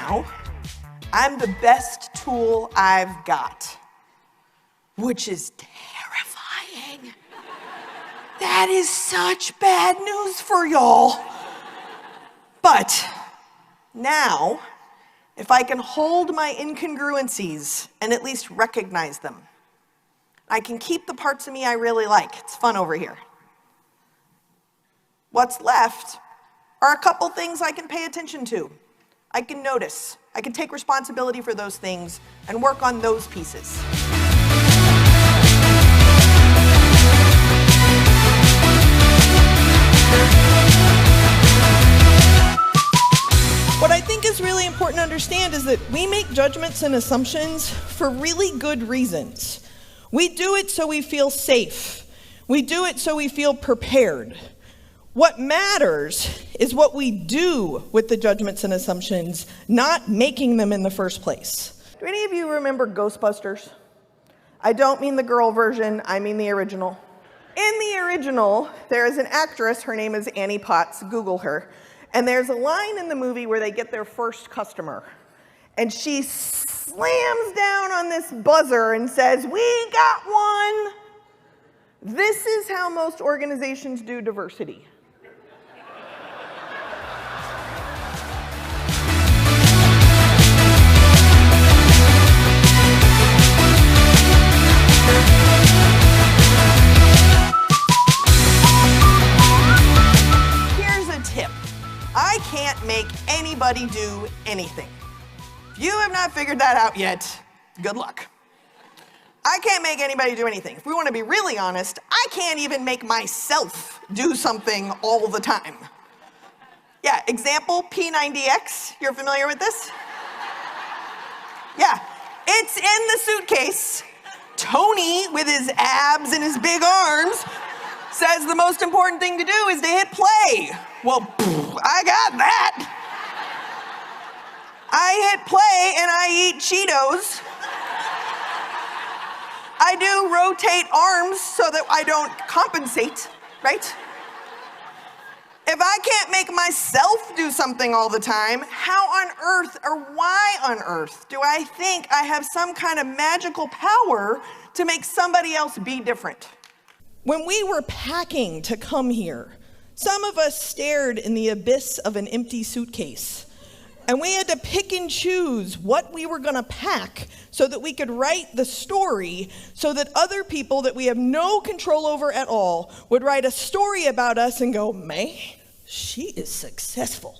now, I'm the best tool I've got, which is terrifying. That is such bad news for y'all. But now, if I can hold my incongruencies and at least recognize them, I can keep the parts of me I really like. It's fun over here. What's left are a couple things I can pay attention to. I can notice. I can take responsibility for those things and work on those pieces. What I think is really important to understand is that we make judgments and assumptions for really good reasons. We do it so we feel safe. We do it so we feel prepared. What matters is what we do with the judgments and assumptions, not making them in the first place. Do any of you remember Ghostbusters? I don't mean the girl version, I mean the original. In the original, there is an actress, her name is Annie Potts, Google her, and there's a line in the movie where they get their first customer, and she slams down on this buzzer and says, "We got one." This is how most organizations do diversity. I can't make anybody do anything. If you have not figured that out yet, good luck. I can't make anybody do anything. If we want to be really honest, I can't even make myself do something all the time. Yeah, example, P90X. You're familiar with this? Yeah, it's in the suitcase. Tony, with his abs and his big arms, says the most important thing to do is to hit play. Well, I got that. I hit play and I eat Cheetos. I do rotate arms so that I don't compensate, right? If I can't make myself do something all the time, how on earth or why on earth do I think I have some kind of magical power to make somebody else be different? When we were packing to come here, some of us stared in the abyss of an empty suitcase, and we had to pick and choose what we were going to pack so that we could write the story so that other people that we have no control over at all would write a story about us and go, "Man, she is successful.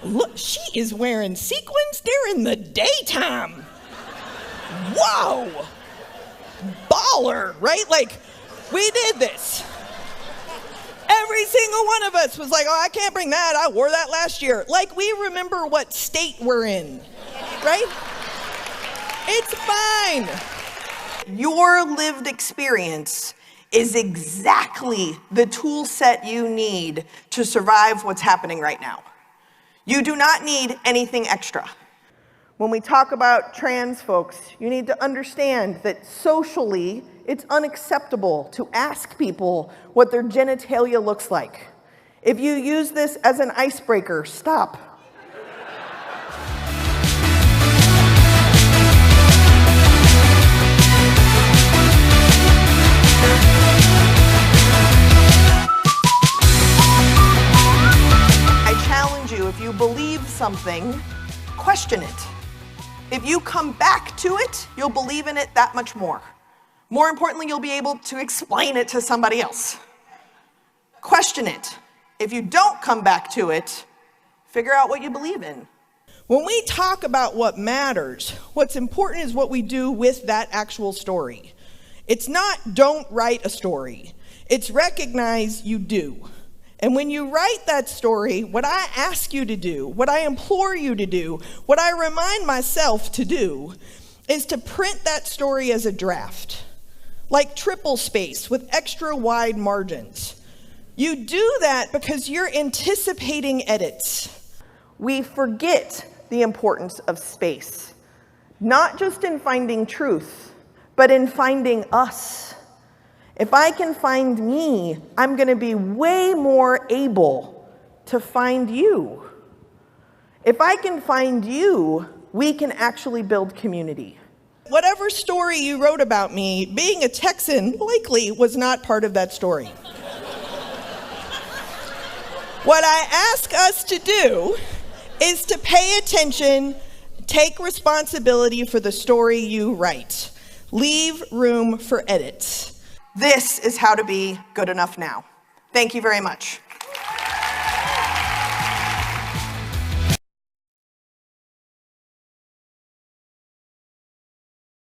Look, she is wearing sequins during the daytime. Whoa, baller," right? Like, we did this. Every single one of us was like, "Oh, I can't bring that. I wore that last year." Like, we remember what state we're in, right? It's fine. Your lived experience is exactly the tool set you need to survive what's happening right now. You do not need anything extra. When we talk about trans folks, you need to understand that socially, it's unacceptable to ask people what their genitalia looks like. If you use this as an icebreaker, stop. I challenge you, if you believe something, question it. If you come back to it, you'll believe in it that much more. More importantly, you'll be able to explain it to somebody else. Question it. If you don't come back to it, figure out what you believe in. When we talk about what matters, what's important is what we do with that actual story. It's not don't write a story. It's recognize you do. And when you write that story, what I ask you to do, what I implore you to do, what I remind myself to do, is to print that story as a draft, like triple space with extra wide margins. You do that because you're anticipating edits. We forget the importance of space, not just in finding truth, but in finding us. If I can find me, I'm going to be way more able to find you. If I can find you, we can actually build community. Whatever story you wrote about me, being a Texan likely was not part of that story. What I ask us to do is to pay attention, take responsibility for the story you write. Leave room for edits. This is how to be good enough now. Thank you very much.